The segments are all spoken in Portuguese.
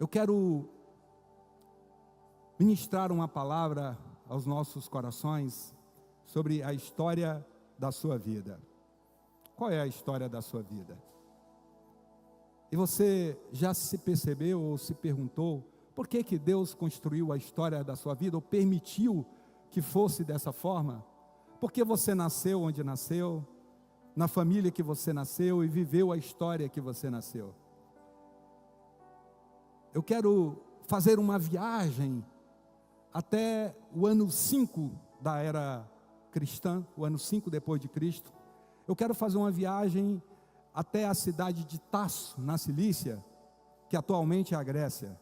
Eu quero ministrar uma palavra aos nossos corações sobre a história da sua vida. Qual é a história da sua vida? E você já se percebeu ou se perguntou por que Deus construiu a história da sua vida ou permitiu que fosse dessa forma? Porque você nasceu onde nasceu, na família que você nasceu e viveu a história que você nasceu. Eu quero fazer uma viagem até o ano 5 da era cristã, o ano 5 depois de Cristo. Eu quero fazer uma viagem até a cidade de Tasso, na Cilícia, que atualmente é a Grécia.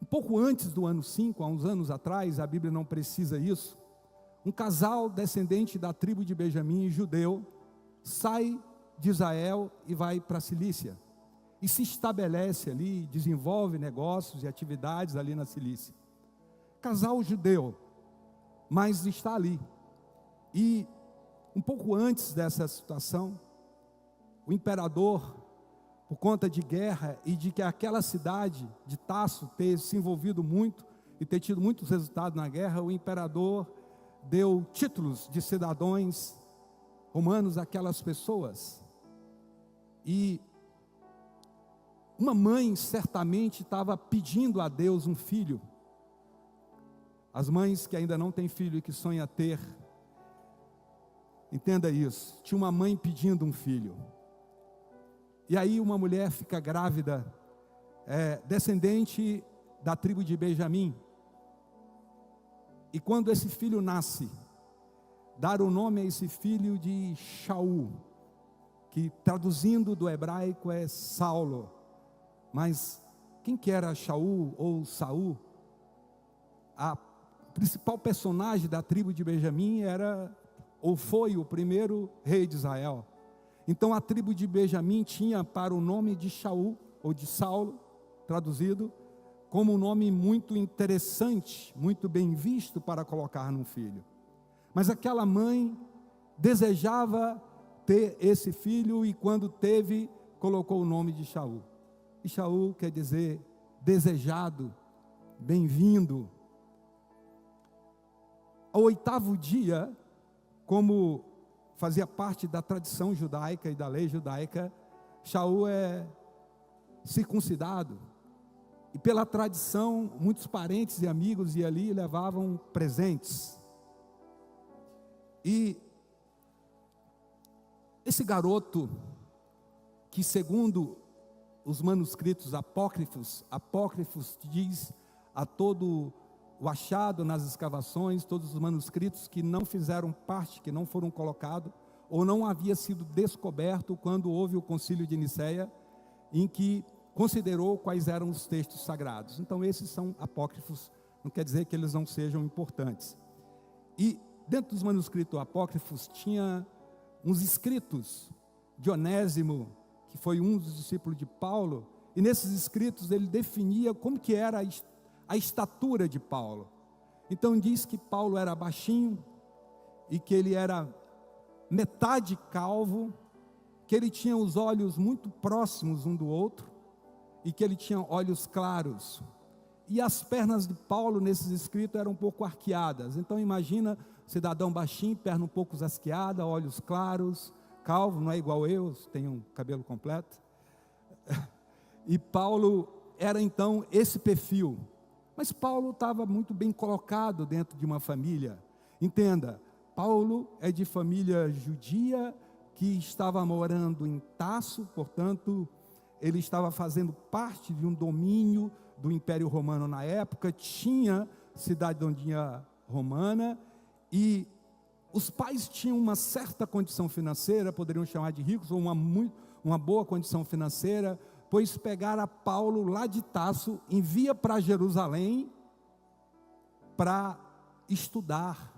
Um pouco antes do ano 5, há uns anos atrás, a Bíblia não precisa isso, um casal descendente da tribo de Benjamim, judeu, sai de Israel e vai para a Cilícia. E se estabelece ali, desenvolve negócios e atividades ali na Cilícia. Casal judeu, mas está ali. E um pouco antes dessa situação, o imperador, por conta de guerra e de que aquela cidade de Tasso ter se envolvido muito e ter tido muitos resultados na guerra, o imperador deu títulos de cidadãos romanos àquelas pessoas. E uma mãe certamente estava pedindo a Deus um filho. As mães que ainda não têm filho e que sonham ter, entenda isso, tinha uma mãe pedindo um filho. E aí uma mulher fica grávida, descendente da tribo de Benjamim. E quando esse filho nasce, dar o nome a esse filho de Shaul, que traduzindo do hebraico é Saulo. Mas quem que era Shaul ou Saul? A principal personagem da tribo de Benjamim era, ou foi, o primeiro rei de Israel. Então a tribo de Benjamim tinha para o nome de Shaul, ou de Saulo, traduzido, como um nome muito interessante, muito bem visto para colocar num filho. Mas aquela mãe desejava ter esse filho e quando teve, colocou o nome de Shaul. E Shaul quer dizer desejado, bem-vindo. Ao 8º dia, como fazia parte da tradição judaica e da lei judaica, Shaul é circuncidado. E pela tradição, muitos parentes e amigos iam ali e levavam presentes. E esse garoto, que segundo os manuscritos apócrifos diz a todo o achado nas escavações, todos os manuscritos que não fizeram parte, que não foram colocados, ou não havia sido descoberto quando houve o concílio de Nicéia, em que considerou quais eram os textos sagrados. Então esses são apócrifos, não quer dizer que eles não sejam importantes. E dentro dos manuscritos apócrifos tinha uns escritos de Onésimo, que foi um dos discípulos de Paulo, e nesses escritos ele definia como que era a estatura de Paulo. Então diz que Paulo era baixinho, e que ele era metade calvo, que ele tinha os olhos muito próximos um do outro, e que ele tinha olhos claros. E as pernas de Paulo nesses escritos eram um pouco arqueadas. Então imagina, cidadão baixinho, perna um pouco asqueada, olhos claros, calvo, não é igual eu, tenho um cabelo completo. E Paulo era então esse perfil. Mas Paulo estava muito bem colocado dentro de uma família. Entenda, Paulo é de família judia, que estava morando em Tasso, portanto, ele estava fazendo parte de um domínio do Império Romano na época, tinha cidadania romana, e os pais tinham uma certa condição financeira, poderiam chamar de ricos, ou uma boa condição financeira, pois pegaram Paulo lá de Tasso, envia para Jerusalém para estudar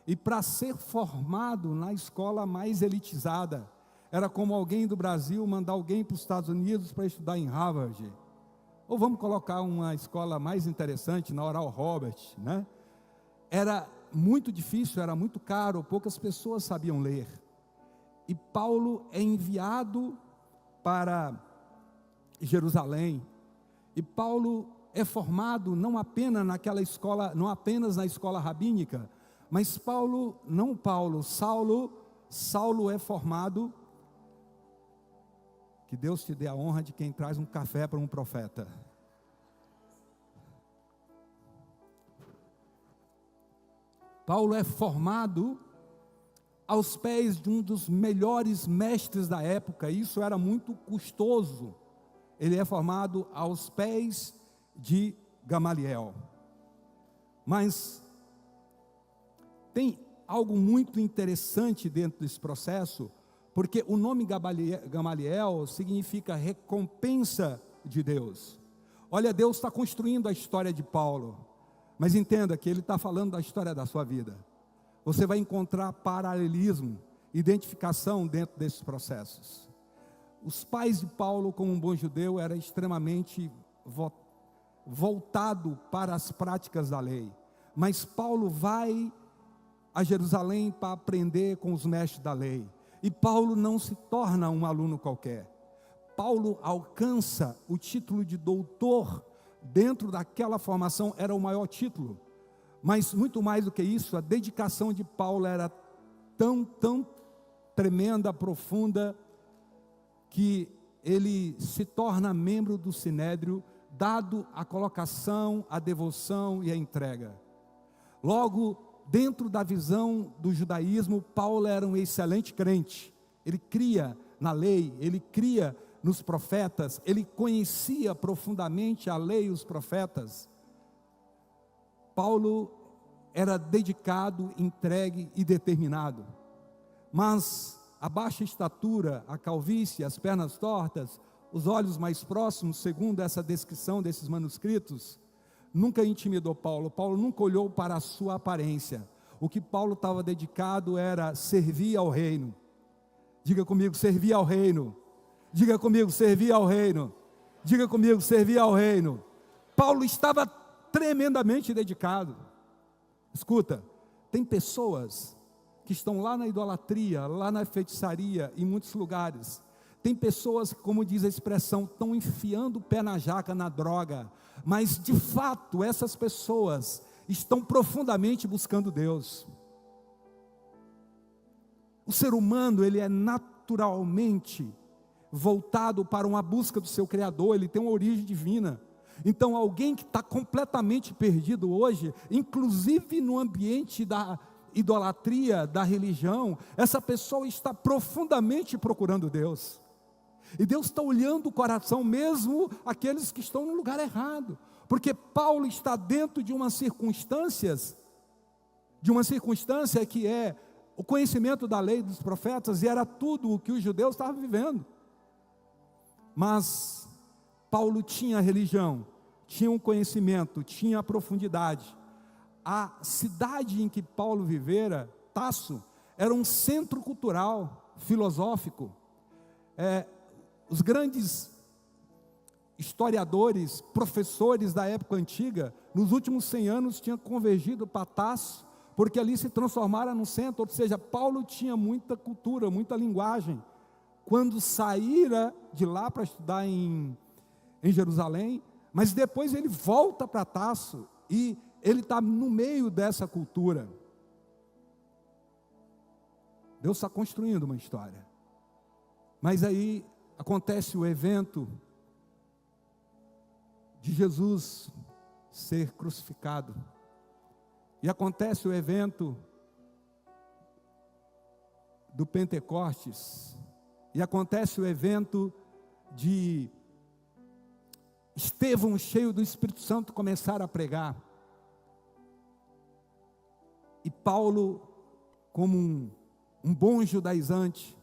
e para ser formado na escola mais elitizada. Era como alguém do Brasil mandar alguém para os Estados Unidos para estudar em Harvard. Ou vamos colocar uma escola mais interessante, na Oral Roberts, né? Era muito difícil, era muito caro, poucas pessoas sabiam ler. E Paulo é enviado para Jerusalém, E Paulo é formado não apenas naquela escola, não apenas na escola rabínica, mas Saulo é formado. Que Deus te dê a honra de quem traz um café para um profeta. Paulo é formado aos pés de um dos melhores mestres da época. Isso era muito custoso. Ele é formado aos pés de Gamaliel. Mas tem algo muito interessante dentro desse processo, porque o nome Gamaliel significa recompensa de Deus. Olha, Deus está construindo a história de Paulo, mas entenda que Ele está falando da história da sua vida. Você vai encontrar paralelismo, identificação dentro desses processos. Os pais de Paulo, como um bom judeu, eram extremamente voltado para as práticas da lei. Mas Paulo vai a Jerusalém para aprender com os mestres da lei. E Paulo não se torna um aluno qualquer. Paulo alcança o título de doutor. Dentro daquela formação era o maior título. Mas muito mais do que isso, a dedicação de Paulo era tão tremenda, profunda, que ele se torna membro do Sinédrio, dado a colocação, a devoção e a entrega. Logo, dentro da visão do judaísmo, Paulo era um excelente crente. Ele cria na lei, ele cria nos profetas, ele conhecia profundamente a lei e os profetas. Paulo era dedicado, entregue e determinado. Mas a baixa estatura, a calvície, as pernas tortas, os olhos mais próximos, segundo essa descrição desses manuscritos, nunca intimidou Paulo. Paulo nunca olhou para a sua aparência. O que Paulo estava dedicado era servir ao reino. Diga comigo, servir ao reino. Diga comigo, servir ao reino. Diga comigo, servir ao reino. Paulo estava tremendamente dedicado. Escuta, tem pessoas que estão lá na idolatria, lá na feitiçaria, em muitos lugares. Tem pessoas que, como diz a expressão, estão enfiando o pé na jaca, na droga. Mas, de fato, essas pessoas estão profundamente buscando Deus. O ser humano, ele é naturalmente voltado para uma busca do seu Criador, ele tem uma origem divina. Então, alguém que está completamente perdido hoje, inclusive no ambiente da idolatria, da religião, essa pessoa está profundamente procurando Deus. E Deus está olhando o coração, mesmo aqueles que estão no lugar errado. Porque Paulo está dentro de uma circunstância que é o conhecimento da lei dos profetas, e era tudo o que os judeus estavam vivendo. Mas Paulo tinha religião, tinha um conhecimento, tinha profundidade. A cidade em que Paulo vivera, Tasso, era um centro cultural, filosófico. Os grandes historiadores, professores da época antiga, nos últimos 100 anos tinham convergido para Tasso, porque ali se transformaram no centro. Ou seja, Paulo tinha muita cultura, muita linguagem. Quando saíra de lá para estudar em Jerusalém, mas depois ele volta para Tasso, e ele está no meio dessa cultura. Deus está construindo uma história. Mas aí acontece o evento de Jesus ser crucificado. E acontece o evento do Pentecostes. E acontece o evento de Estevão, cheio do Espírito Santo, começar a pregar. E Paulo, como um bom judaizante,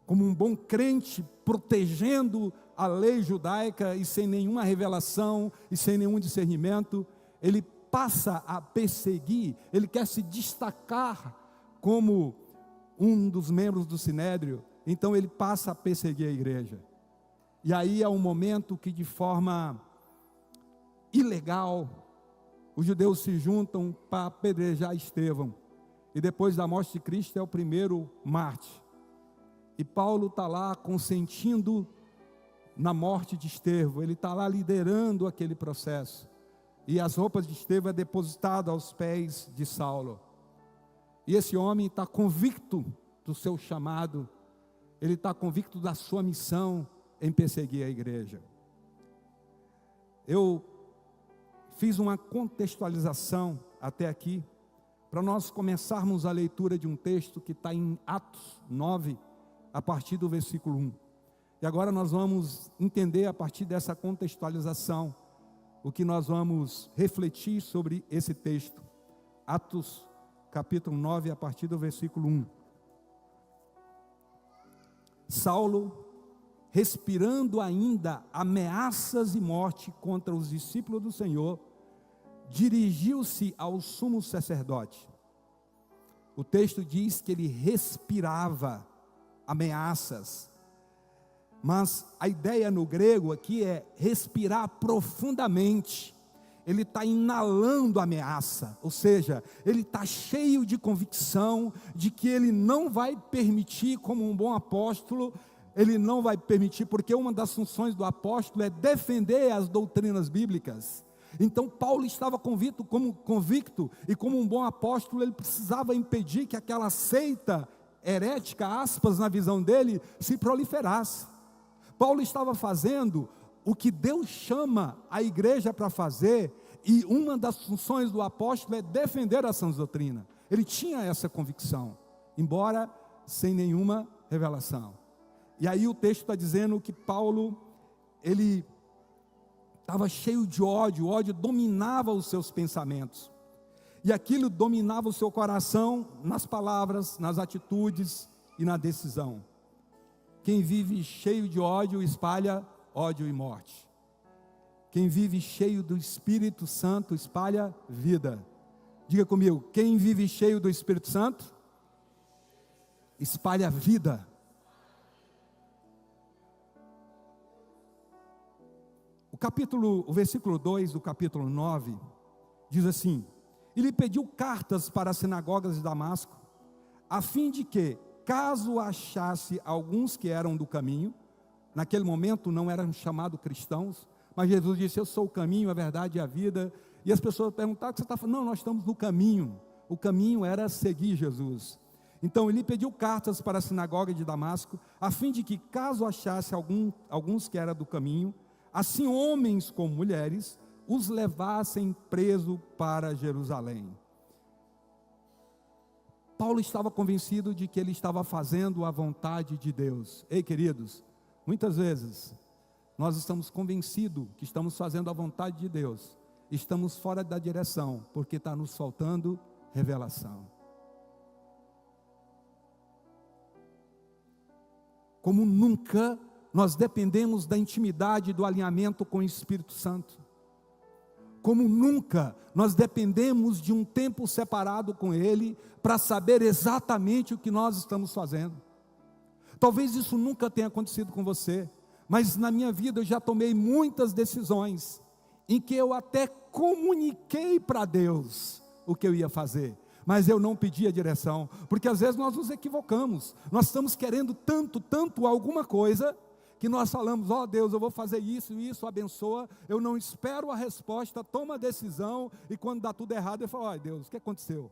como um bom crente, protegendo a lei judaica e sem nenhuma revelação e sem nenhum discernimento, ele passa a perseguir, ele quer se destacar como um dos membros do Sinédrio, então ele passa a perseguir a igreja. E aí é um momento que, de forma ilegal, os judeus se juntam para apedrejar Estevão. E depois da morte de Cristo é o primeiro mártir. E Paulo está lá consentindo na morte de Estevão, ele está lá liderando aquele processo, e as roupas de Estevão é depositada aos pés de Saulo, e esse homem está convicto do seu chamado, ele está convicto da sua missão em perseguir a igreja. Eu fiz uma contextualização até aqui, para nós começarmos a leitura de um texto que está em Atos 9, a partir do versículo 1. E agora nós vamos entender a partir dessa contextualização, o que nós vamos refletir sobre esse texto. Atos capítulo 9, a partir do versículo 1. Saulo, respirando ainda ameaças e morte contra os discípulos do Senhor, dirigiu-se ao sumo sacerdote. O texto diz que ele respirava ameaças, mas a ideia no grego aqui é respirar profundamente. Ele está inalando a ameaça, ou seja, ele está cheio de convicção de que ele não vai permitir, como um bom apóstolo, ele não vai permitir, porque uma das funções do apóstolo é defender as doutrinas bíblicas. Então Paulo estava convicto, e como um bom apóstolo, ele precisava impedir que aquela seita herética, aspas, na visão dele, se proliferasse. Paulo estava fazendo o que Deus chama a igreja para fazer, e uma das funções do apóstolo é defender a sã doutrina. Ele tinha essa convicção, embora sem nenhuma revelação. E aí o texto está dizendo que Paulo, ele estava cheio de ódio, o ódio dominava os seus pensamentos, e aquilo dominava o seu coração nas palavras, nas atitudes e na decisão. Quem vive cheio de ódio espalha ódio e morte. Quem vive cheio do Espírito Santo espalha vida. Diga comigo, quem vive cheio do Espírito Santo espalha vida. O versículo 2 do capítulo 9 diz assim: e lhe pediu cartas para as sinagogas de Damasco, a fim de que, caso achasse alguns que eram do caminho, naquele momento não eram chamados cristãos, mas Jesus disse: eu sou o caminho, a verdade e a vida. E as pessoas perguntaram: o que você está falando? Não, nós estamos no caminho. O caminho era seguir Jesus. Então ele pediu cartas para a sinagoga de Damasco, a fim de que, caso achasse alguns que eram do caminho, assim homens como mulheres, os levassem preso para Jerusalém. Paulo estava convencido de que ele estava fazendo a vontade de Deus. Ei, queridos, muitas vezes nós estamos convencidos que estamos fazendo a vontade de Deus, estamos fora da direção, porque está nos faltando revelação. Como nunca nós dependemos da intimidade, do alinhamento com o Espírito Santo. Como nunca nós dependemos de um tempo separado com Ele, para saber exatamente o que nós estamos fazendo. Talvez isso nunca tenha acontecido com você, mas na minha vida eu já tomei muitas decisões, em que eu até comuniquei para Deus o que eu ia fazer, mas eu não pedi a direção, porque às vezes nós nos equivocamos, nós estamos querendo tanto alguma coisa, que nós falamos: ó Deus, eu vou fazer isso, abençoa, eu não espero a resposta, toma a decisão, e quando dá tudo errado, eu falo: ó Deus, o que aconteceu?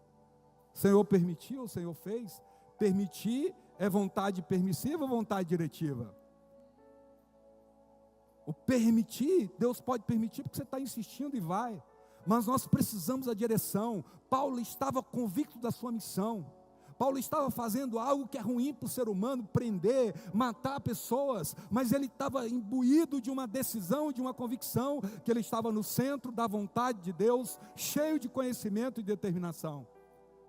O Senhor permitiu, o Senhor fez? Permitir é vontade permissiva ou vontade diretiva? O permitir, Deus pode permitir porque você está insistindo e vai, mas nós precisamos da direção. Paulo estava convicto da sua missão. Paulo estava fazendo algo que é ruim para o ser humano, prender, matar pessoas, mas ele estava imbuído de uma decisão, de uma convicção, que ele estava no centro da vontade de Deus, cheio de conhecimento e determinação,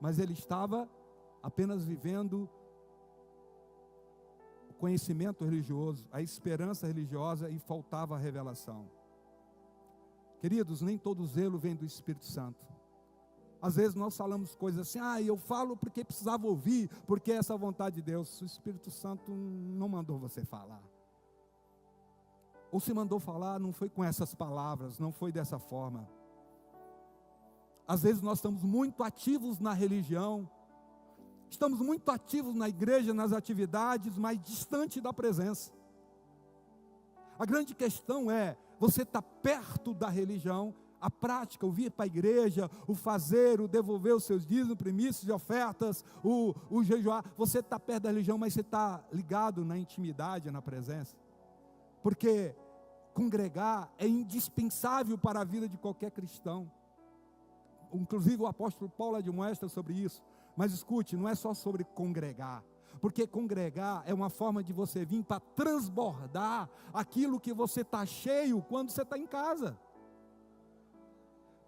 mas ele estava apenas vivendo o conhecimento religioso, a esperança religiosa, e faltava a revelação. Queridos, nem todo zelo vem do Espírito Santo. Às vezes nós falamos coisas assim: eu falo porque precisava ouvir, porque essa é a vontade de Deus. O Espírito Santo não mandou você falar, ou se mandou falar, não foi com essas palavras, não foi dessa forma. Às vezes nós estamos muito ativos na religião, estamos muito ativos na igreja, nas atividades, mas distante da presença. A grande questão é, você está perto da religião, a prática, o vir para a igreja, o fazer, o devolver os seus dízimos, primícias e ofertas, o jejuar. Você está perto da religião, mas você está ligado na intimidade, na presença. Porque congregar é indispensável para a vida de qualquer cristão. Inclusive o apóstolo Paulo admoesta sobre isso. Mas escute, não é só sobre congregar. Porque congregar é uma forma de você vir para transbordar aquilo que você está cheio quando você está em casa.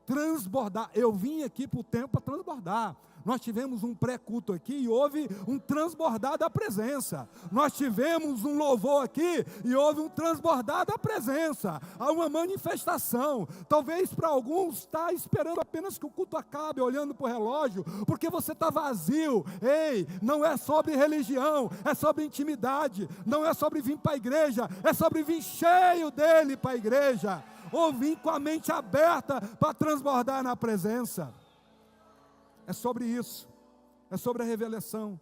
Transbordar, eu vim aqui para o templo para transbordar. Nós tivemos um pré-culto aqui e houve um transbordar da presença. Nós tivemos um louvor aqui e houve um transbordar da presença. Há uma manifestação. Talvez para alguns está esperando apenas que o culto acabe, olhando para o relógio, porque você está vazio. Ei, não é sobre religião, é sobre intimidade. Não é sobre vir para a igreja, é sobre vir cheio dele para a igreja. Ou vir com a mente aberta para transbordar na presença. É sobre isso. É sobre a revelação.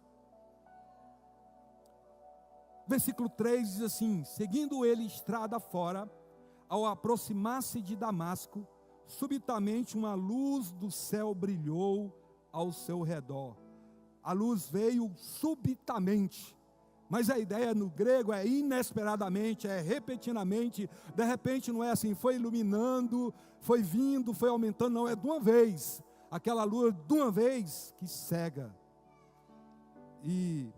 Versículo 3 diz assim: seguindo ele estrada fora, ao aproximar-se de Damasco, subitamente uma luz do céu brilhou ao seu redor. A luz veio subitamente. Mas a ideia no grego é inesperadamente, é repentinamente. De repente não é assim, foi iluminando, foi vindo, foi aumentando, não, é de uma vez. Aquela luz de uma vez que cega. E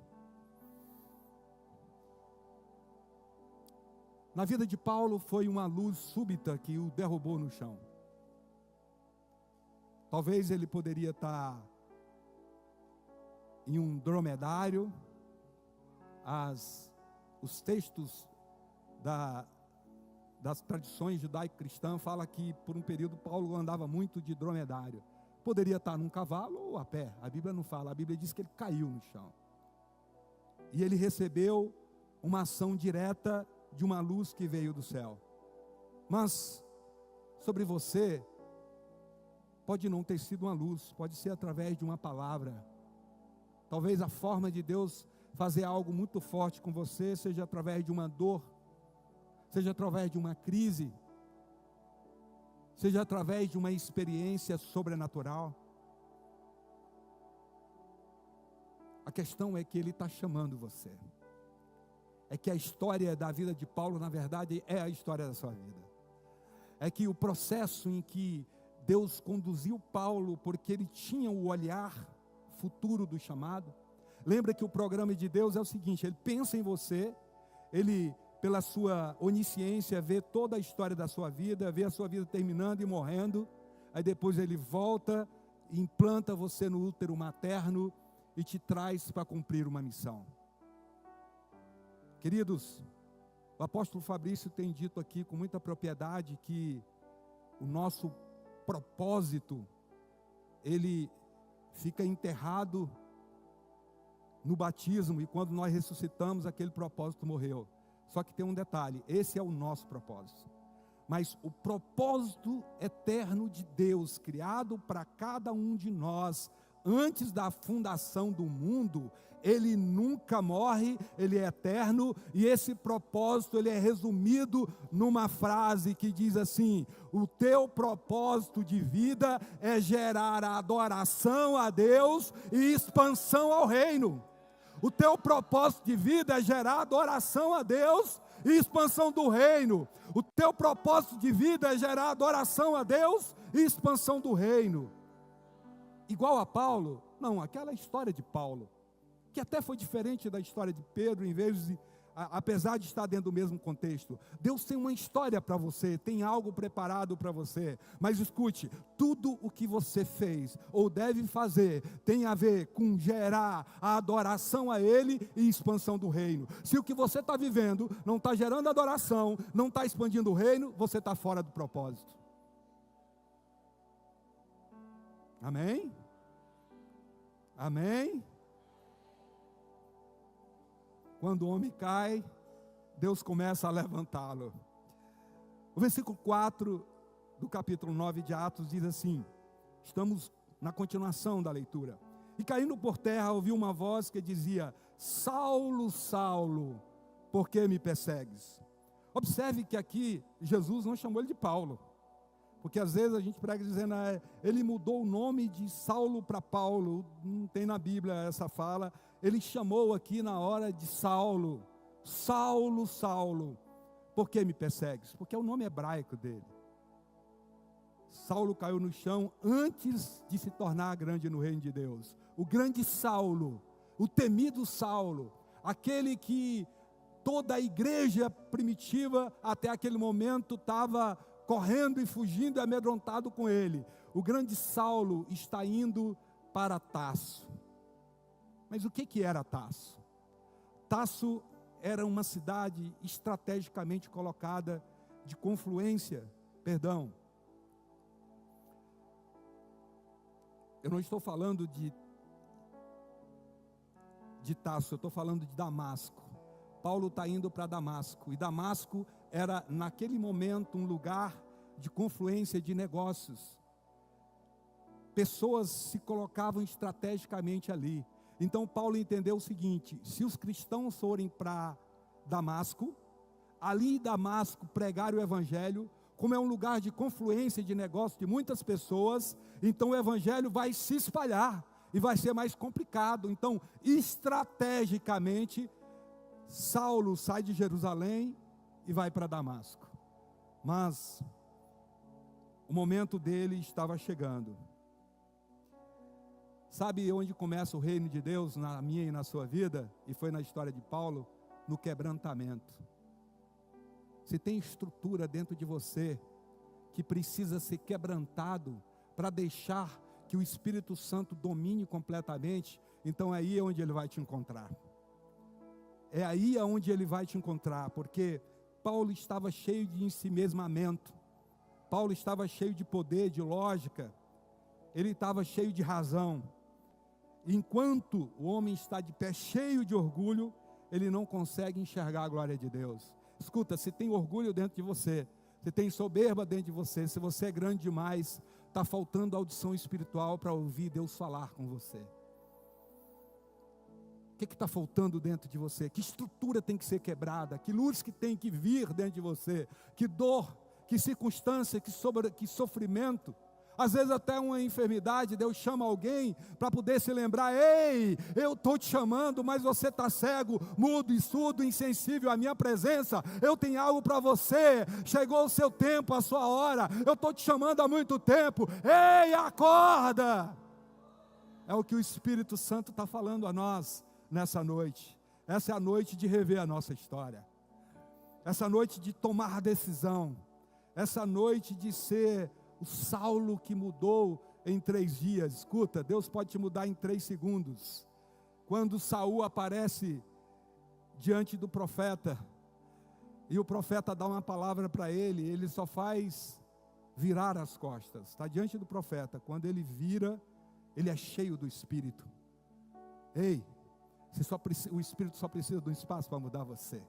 na vida de Paulo foi uma luz súbita que o derrubou no chão. Talvez ele poderia estar em um dromedário. Os textos das tradições judaico-cristãs falam que por um período Paulo andava muito de dromedário. Poderia estar num cavalo ou a pé, a Bíblia não fala, a Bíblia diz que ele caiu no chão. E ele recebeu uma ação direta de uma luz que veio do céu. Mas sobre você, pode não ter sido uma luz, pode ser através de uma palavra. Talvez a forma de Deus fazer algo muito forte com você seja através de uma dor, seja através de uma crise, seja através de uma experiência sobrenatural. A questão é que Ele está chamando você. É que a história da vida de Paulo, na verdade, é a história da sua vida. É que o processo em que Deus conduziu Paulo, porque ele tinha o olhar futuro do chamado. Lembra que o programa de Deus é o seguinte: Ele pensa em você, Ele, pela sua onisciência, vê toda a história da sua vida, vê a sua vida terminando e morrendo, aí depois Ele volta, implanta você no útero materno e te traz para cumprir uma missão. Queridos, o apóstolo Fabrício tem dito aqui com muita propriedade que o nosso propósito, ele fica enterrado no batismo, e quando nós ressuscitamos, aquele propósito morreu. Só que tem um detalhe: esse é o nosso propósito. Mas o propósito eterno de Deus, criado para cada um de nós, antes da fundação do mundo, ele nunca morre, ele é eterno, e esse propósito ele é resumido numa frase que diz assim: o teu propósito de vida é gerar a adoração a Deus e expansão ao reino. O teu propósito de vida é gerar adoração a Deus e expansão do reino. O teu propósito de vida é gerar adoração a Deus e expansão do reino. Igual a Paulo? Não, aquela história de Paulo, que até foi diferente da história de Pedro, apesar de estar dentro do mesmo contexto. Deus tem uma história para você, tem algo preparado para você. Mas escute, tudo o que você fez ou deve fazer tem a ver com gerar a adoração a Ele e expansão do reino. Se o que você está vivendo não está gerando adoração, não está expandindo o reino, você está fora do propósito. Amém? Amém? Quando o homem cai, Deus começa a levantá-lo. O versículo 4 do capítulo 9 de Atos diz assim, estamos na continuação da leitura. E caindo por terra, ouviu uma voz que dizia: Saulo, Saulo, por que me persegues? Observe que aqui Jesus não chamou ele de Paulo, porque às vezes a gente prega dizendo, ele mudou o nome de Saulo para Paulo, não tem na Bíblia essa fala. Ele chamou aqui na hora de Saulo, Saulo, Saulo, por que me persegues? Porque é o nome hebraico dele. Saulo caiu no chão antes de se tornar grande no reino de Deus. O grande Saulo, o temido Saulo, aquele que toda a igreja primitiva até aquele momento estava correndo e fugindo e amedrontado com ele. O grande Saulo está indo para Tarso. Mas o que era Tarso? Tarso era uma cidade estrategicamente colocada de confluência, eu não estou falando de Tarso, eu estou falando de Damasco. Paulo está indo para Damasco, e Damasco era naquele momento um lugar de confluência de negócios. Pessoas se colocavam estrategicamente ali. Então Paulo entendeu o seguinte: se os cristãos forem para Damasco, ali em Damasco pregar o evangelho, como é um lugar de confluência de negócios de muitas pessoas, então o evangelho vai se espalhar e vai ser mais complicado. Então, estrategicamente, Saulo sai de Jerusalém e vai para Damasco. Mas o momento dele estava chegando. Sabe onde começa o reino de Deus na minha e na sua vida? E foi na história de Paulo, no quebrantamento. Se tem estrutura dentro de você que precisa ser quebrantado para deixar que o Espírito Santo domine completamente, então é aí onde ele vai te encontrar. É aí onde ele vai te encontrar, porque Paulo estava cheio de ensimesmamento, Paulo estava cheio de poder, de lógica, ele estava cheio de razão. Enquanto o homem está de pé cheio de orgulho, ele não consegue enxergar a glória de Deus. Escuta, se tem orgulho dentro de você, se tem soberba dentro de você, se você é grande demais, está faltando audição espiritual para ouvir Deus falar com você. O que está faltando dentro de você? Que estrutura tem que ser quebrada? Que luz que tem que vir dentro de você? Que dor, que circunstância, que sofrimento? Às vezes até uma enfermidade, Deus chama alguém para poder se lembrar: ei, eu estou te chamando, mas você está cego, mudo, surdo, insensível à minha presença. Eu tenho algo para você, chegou o seu tempo, a sua hora, eu estou te chamando há muito tempo. Ei, acorda! É o que o Espírito Santo está falando a nós nessa noite. Essa é a noite de rever a nossa história, essa noite de tomar decisão, essa noite de ser o Saulo que mudou em 3 dias. Escuta, Deus pode te mudar em 3 segundos. Quando Saul aparece diante do profeta, e o profeta dá uma palavra para ele, ele só faz virar as costas. Está diante do profeta, quando ele vira, ele é cheio do Espírito. Ei, o Espírito só precisa de um espaço para mudar você.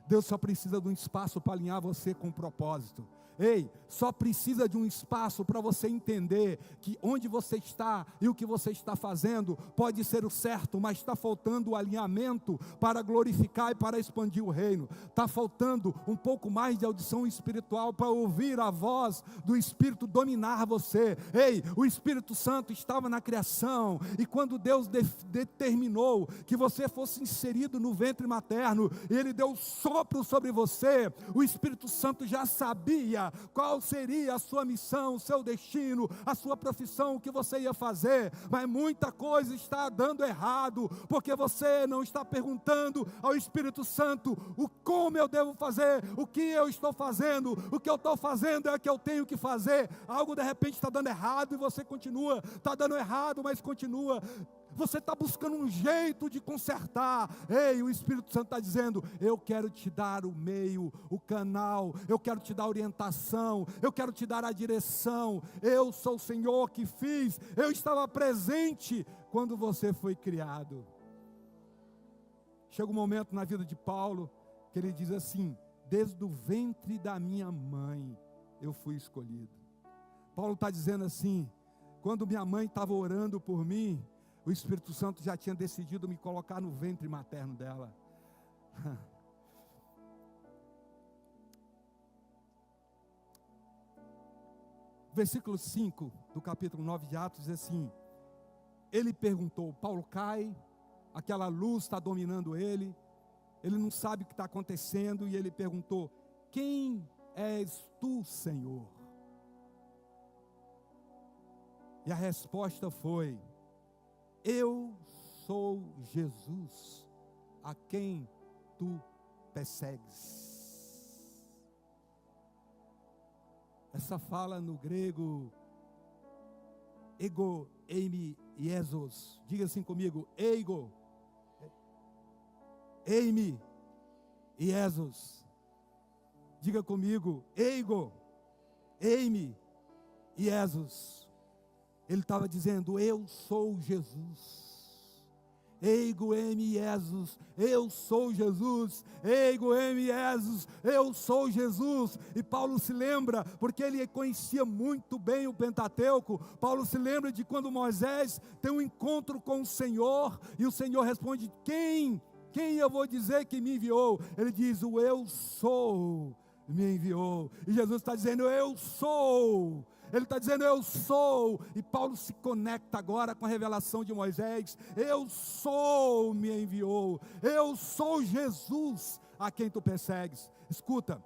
Deus só precisa de um espaço para alinhar você com o propósito. Ei, só precisa de um espaço para você entender que onde você está e o que você está fazendo pode ser o certo, mas está faltando o alinhamento para glorificar e para expandir o reino. Está faltando um pouco mais de audição espiritual para ouvir a voz do Espírito dominar você. Ei, o Espírito Santo estava na criação, e quando Deus determinou que você fosse inserido no ventre materno, e Ele deu sopro sobre você, o Espírito Santo já sabia qual seria a sua missão, o seu destino, a sua profissão, o que você ia fazer, mas muita coisa está dando errado, porque você não está perguntando ao Espírito Santo como eu devo fazer, o que eu estou fazendo. O que eu estou fazendo é o que eu tenho que fazer. Algo de repente está dando errado e você continua, está dando errado, mas continua. Você está buscando um jeito de consertar. Ei, o Espírito Santo está dizendo: eu quero te dar o meio, o canal, eu quero te dar a orientação, eu quero te dar a direção. Eu sou o Senhor que fiz, eu estava presente quando você foi criado. Chega um momento na vida de Paulo que ele diz assim: desde o ventre da minha mãe eu fui escolhido. Paulo está dizendo assim: quando minha mãe estava orando por mim, o Espírito Santo já tinha decidido me colocar no ventre materno dela. versículo 5 do capítulo 9 de Atos diz assim: ele perguntou, Paulo cai, aquela luz está dominando ele não sabe o que está acontecendo, e ele perguntou: quem és tu, Senhor? E a resposta foi: eu sou Jesus, a quem tu persegues. Essa fala no grego, ego, eimi, iesos. Diga assim comigo: ego, eimi, iesos. Diga comigo: ego, eimi, iesos. Ele estava dizendo: eu sou Jesus. Eigo emi Jesus, eu sou Jesus. Eigo emi Jesus, eu sou Jesus. E Paulo se lembra, porque ele conhecia muito bem o Pentateuco. Paulo se lembra de quando Moisés tem um encontro com o Senhor, e o Senhor responde: quem eu vou dizer que me enviou? Ele diz: o eu sou me enviou. E Jesus está dizendo: eu sou. Ele está dizendo: eu sou. E Paulo se conecta agora com a revelação de Moisés: eu sou me enviou. Eu sou Jesus a quem tu persegues. Escuta,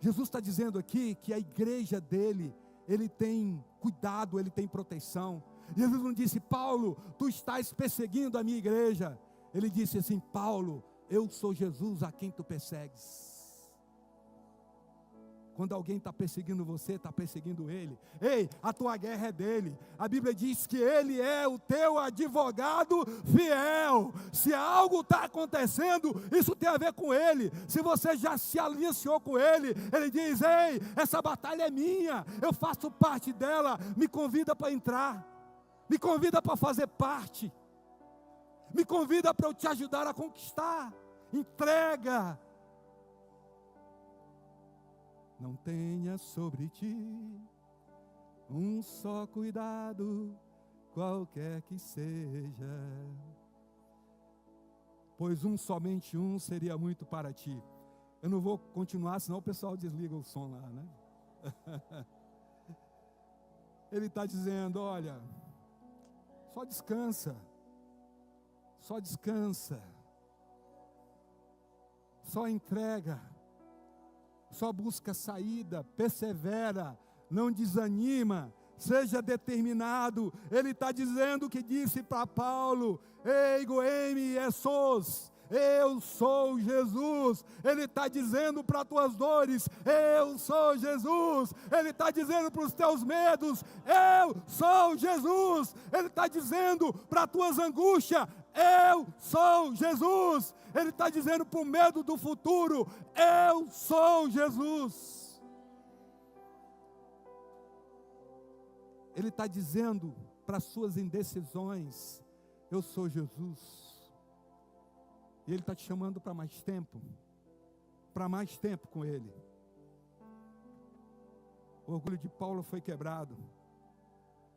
Jesus está dizendo aqui que a igreja dele, ele tem cuidado, ele tem proteção. Jesus não disse: Paulo, tu estás perseguindo a minha igreja. Ele disse assim: Paulo, eu sou Jesus a quem tu persegues. Quando alguém está perseguindo você, está perseguindo ele. Ei, a tua guerra é dele. A Bíblia diz que ele é o teu advogado fiel. Se algo está acontecendo, isso tem a ver com ele. Se você já se aliciou com ele, ele diz: ei, essa batalha é minha, eu faço parte dela. Me convida para entrar, me convida para fazer parte, me convida para eu te ajudar a conquistar. Entrega. Não tenha sobre ti um só cuidado, qualquer que seja, pois somente um seria muito para ti. Eu não vou continuar, senão o pessoal desliga o som lá, né? Ele está dizendo: olha, só descansa, só entrega, só busca saída, persevera, não desanima, seja determinado. Ele está dizendo o que disse para Paulo: eigo emi Jesus, eu sou Jesus. Ele está dizendo para as tuas dores: eu sou Jesus. Ele está dizendo para os teus medos: eu sou Jesus. Ele está dizendo para as tuas angústias: eu sou Jesus. Ele está dizendo para o medo do futuro: eu sou Jesus. Ele está dizendo para as suas indecisões: eu sou Jesus. E Ele está te chamando para mais tempo com Ele. O orgulho de Paulo foi quebrado,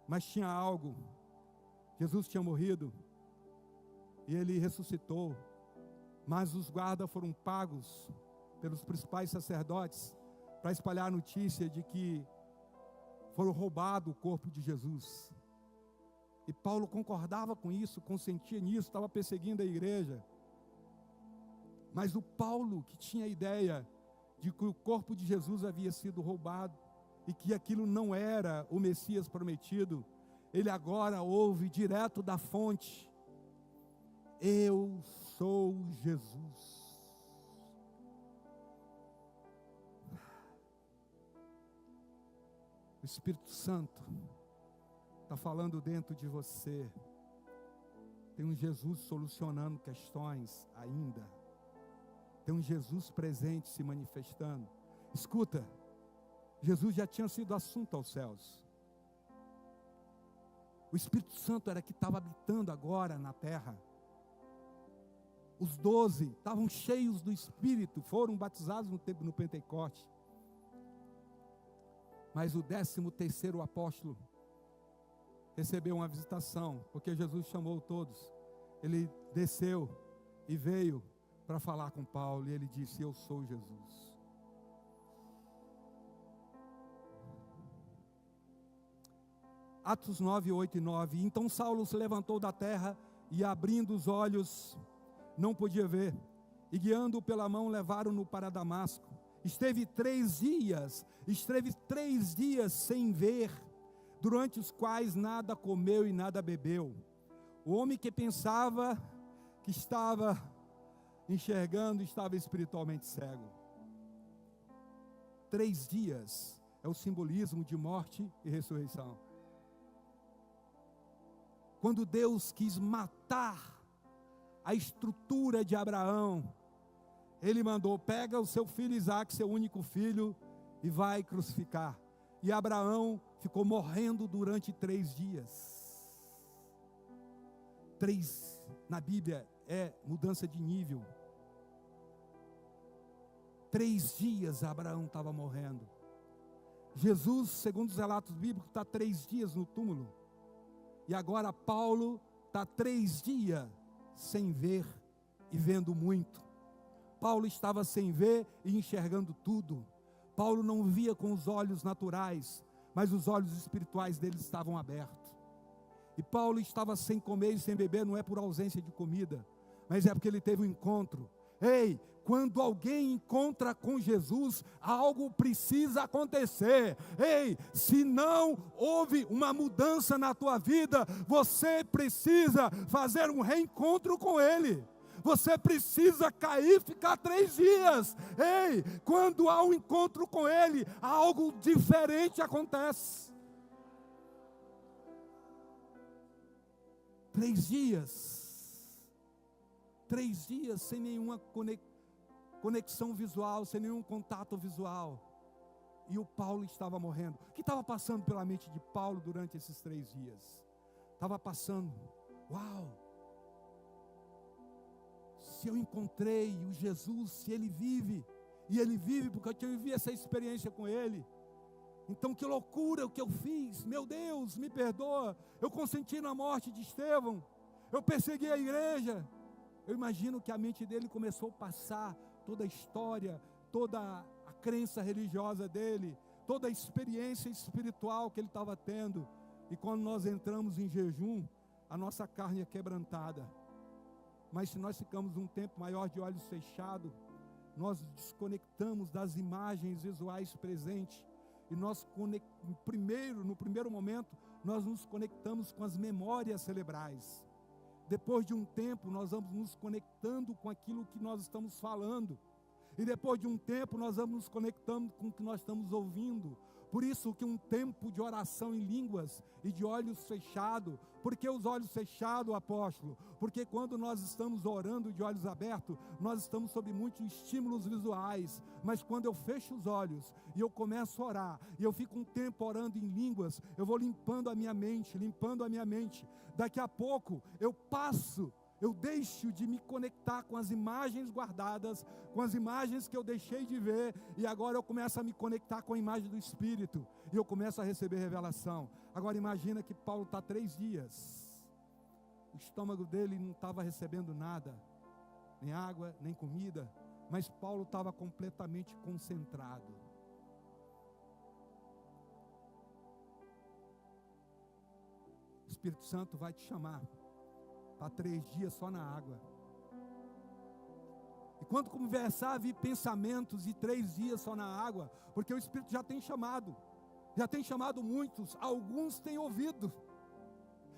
mas tinha algo. Jesus tinha morrido e Ele ressuscitou, mas os guardas foram pagos pelos principais sacerdotes para espalhar a notícia de que foram roubado o corpo de Jesus. E Paulo concordava com isso, consentia nisso, estava perseguindo a igreja. Mas o Paulo, que tinha a ideia de que o corpo de Jesus havia sido roubado e que aquilo não era o Messias prometido, ele agora ouve direto da fonte: eu sou Jesus. O Espírito Santo está falando dentro de você. Tem um Jesus solucionando questões ainda. Tem um Jesus presente se manifestando. Escuta, Jesus já tinha sido assunto aos céus. O Espírito Santo era que estava habitando agora na terra. Os 12 estavam cheios do Espírito, foram batizados no Pentecoste. Mas o 13º apóstolo recebeu uma visitação, porque Jesus chamou todos. Ele desceu e veio para falar com Paulo, e ele disse: eu sou Jesus. Atos 9, 8 e 9. Então Saulo se levantou da terra e, abrindo os olhos, não podia ver. E guiando-o pela mão, levaram-no para Damasco. Esteve 3 dias sem ver, durante os quais nada comeu e nada bebeu. O homem que pensava que estava enxergando, estava espiritualmente cego. 3 dias é o simbolismo de morte e ressurreição. Quando Deus quis matar a estrutura de Abraão, Ele mandou: pega o seu filho Isaque, seu único filho, e vai crucificar. E Abraão ficou morrendo durante 3 dias. 3 na Bíblia é mudança de nível. 3 dias Abraão estava morrendo. Jesus, segundo os relatos bíblicos, está 3 dias no túmulo. E agora Paulo está 3 dias sem ver e vendo muito. Paulo estava sem ver e enxergando tudo. Paulo não via com os olhos naturais, mas os olhos espirituais dele estavam abertos. E Paulo estava sem comer e sem beber, não é por ausência de comida, mas é porque ele teve um encontro. Ei, quando alguém encontra com Jesus, algo precisa acontecer. Ei, se não houve uma mudança na tua vida, você precisa fazer um reencontro com Ele. Você precisa cair e ficar 3 dias. Ei, quando há um encontro com Ele, algo diferente acontece. 3 dias. 3 dias sem nenhuma conexão visual, sem nenhum contato visual. E o Paulo estava morrendo. O que estava passando pela mente de Paulo durante esses 3 dias? Estava passando: uau! Se eu encontrei o Jesus, se Ele vive, e Ele vive porque eu tive essa experiência com Ele, então que loucura o que eu fiz, meu Deus, me perdoa, eu consenti na morte de Estevão, eu persegui a igreja. Eu imagino que a mente dele começou a passar toda a história, toda a crença religiosa dele, toda a experiência espiritual que ele estava tendo. E quando nós entramos em jejum, a nossa carne é quebrantada. Mas se nós ficamos um tempo maior de olhos fechados, nós desconectamos das imagens visuais presentes. E nós, no primeiro momento, nós nos conectamos com as memórias cerebrais. Depois de um tempo, nós vamos nos conectando com aquilo que nós estamos falando. E depois de um tempo, nós vamos nos conectando com o que nós estamos ouvindo. Por isso que um tempo de oração em línguas e de olhos fechados. Por que os olhos fechados, apóstolo? Porque quando nós estamos orando de olhos abertos, nós estamos sob muitos estímulos visuais. Mas quando eu fecho os olhos e eu começo a orar, e eu fico um tempo orando em línguas, eu vou limpando a minha mente. Daqui a pouco eu deixo de me conectar com as imagens guardadas, com as imagens que eu deixei de ver, e agora eu começo a me conectar com a imagem do Espírito, e eu começo a receber revelação. Agora imagina que Paulo está 3 dias, o estômago dele não estava recebendo nada, nem água, nem comida, mas Paulo estava completamente concentrado. O Espírito Santo vai te chamar para 3 dias só na água. E quando começar a vir pensamentos de 3 dias só na água, porque o Espírito já tem chamado muitos, alguns têm ouvido,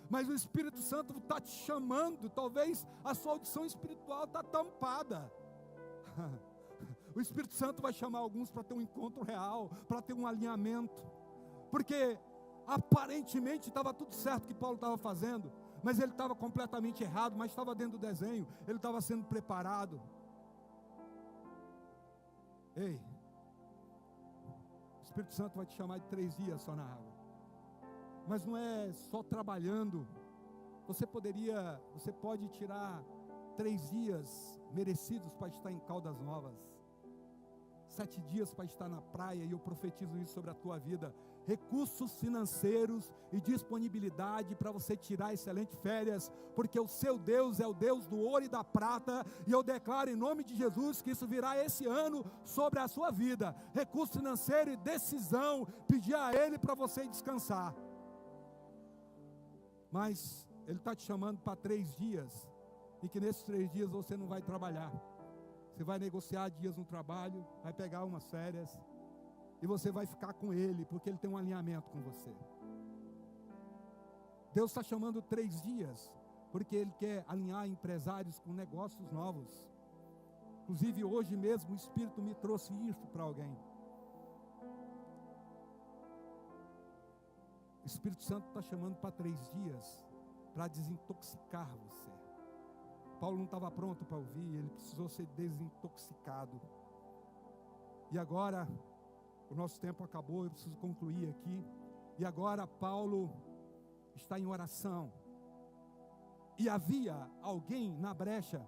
mas o Espírito Santo está te chamando. Talvez a sua audição espiritual está tampada. O Espírito Santo vai chamar alguns para ter um encontro real, para ter um alinhamento, porque aparentemente estava tudo certo que Paulo estava fazendo, mas ele estava completamente errado, mas estava dentro do desenho, ele estava sendo preparado. Ei, o Espírito Santo vai te chamar de 3 dias só na água, mas não é só trabalhando. Você pode tirar 3 dias merecidos para estar em Caldas Novas, 7 dias para estar na praia, e eu profetizo isso sobre a tua vida. Recursos financeiros e disponibilidade para você tirar excelentes férias, porque o seu Deus é o Deus do ouro e da prata, e eu declaro em nome de Jesus que isso virá esse ano sobre a sua vida. Recurso financeiro e decisão, pedir a Ele para você descansar. Mas Ele está te chamando para 3 dias, e que nesses 3 dias você não vai trabalhar. Você vai negociar dias no trabalho, vai pegar umas férias, e você vai ficar com Ele, porque Ele tem um alinhamento com você. Deus está chamando 3 dias, porque Ele quer alinhar empresários com negócios novos. Inclusive hoje mesmo o Espírito me trouxe isso para alguém. O Espírito Santo está chamando para 3 dias, para desintoxicar você. Paulo não estava pronto para ouvir, ele precisou ser desintoxicado. E agora, o nosso tempo acabou, eu preciso concluir aqui. E agora Paulo está em oração. E havia alguém na brecha.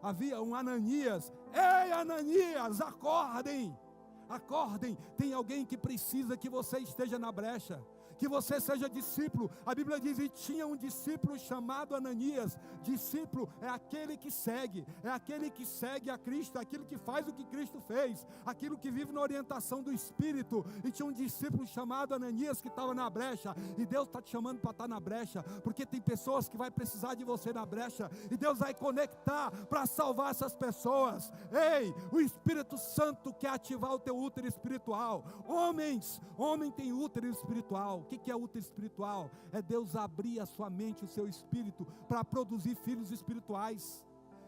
Havia um Ananias. Ei, Ananias, acordem! Acordem, tem alguém que precisa que você esteja na brecha, que você seja discípulo. A Bíblia diz, e tinha um discípulo chamado Ananias. Discípulo é aquele que segue a Cristo, aquele que faz o que Cristo fez, aquilo que vive na orientação do Espírito. E tinha um discípulo chamado Ananias que estava na brecha, e Deus está te chamando para estar na brecha, porque tem pessoas que vai precisar de você na brecha, e Deus vai conectar para salvar essas pessoas. Ei, o Espírito Santo quer ativar o teu útero espiritual. Homem tem útero espiritual. O que é útero espiritual? É Deus abrir a sua mente, o seu espírito, para produzir filhos espirituais.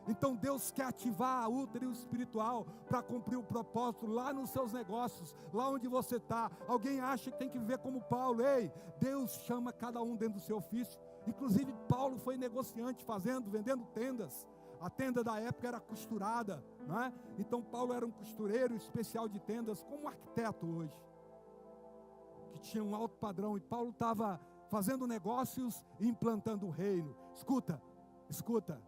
Então Deus quer ativar a útero espiritual para cumprir o propósito lá nos seus negócios, lá onde você está. Alguém acha que tem que viver como Paulo? Ei, Deus chama cada um dentro do seu ofício. Inclusive Paulo foi negociante, vendendo tendas. A tenda da época era costurada, não é? Então Paulo era um costureiro especial de tendas, como um arquiteto hoje, que tinha um alto padrão. E Paulo estava fazendo negócios e implantando o reino. Escuta.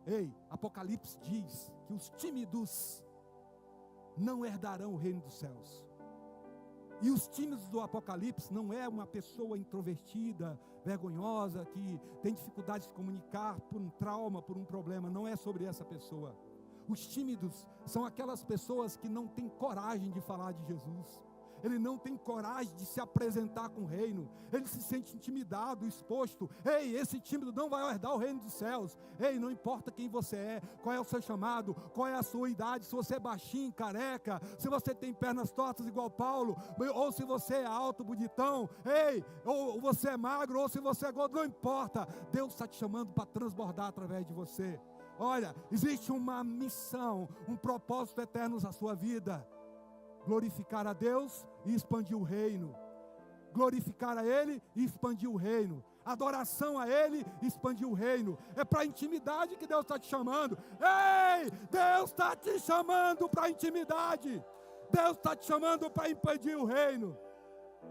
Ei, Apocalipse diz que os tímidos não herdarão o reino dos céus. E os tímidos do Apocalipse não é uma pessoa introvertida, vergonhosa, que tem dificuldade de se comunicar por um trauma, por um problema. Não é sobre essa pessoa. Os tímidos são aquelas pessoas que não têm coragem de falar de Jesus. Ele não tem coragem de se apresentar com o reino. Ele se sente intimidado, exposto. Ei, esse tímido não vai herdar o reino dos céus. Ei, não importa quem você é, qual é o seu chamado, qual é a sua idade, se você é baixinho, careca, se você tem pernas tortas igual Paulo, ou se você é alto, bonitão, ei, ou você é magro, ou se você é gordo, não importa. Deus está te chamando para transbordar através de você. Olha, existe uma missão, um propósito eterno na sua vida. Glorificar a Deus e expandir o reino. Glorificar a Ele e expandir o reino. Adoração a Ele e expandir o reino. É para a intimidade que Deus está te chamando. Ei, Deus está te chamando para a intimidade. Deus está te chamando para expandir o reino.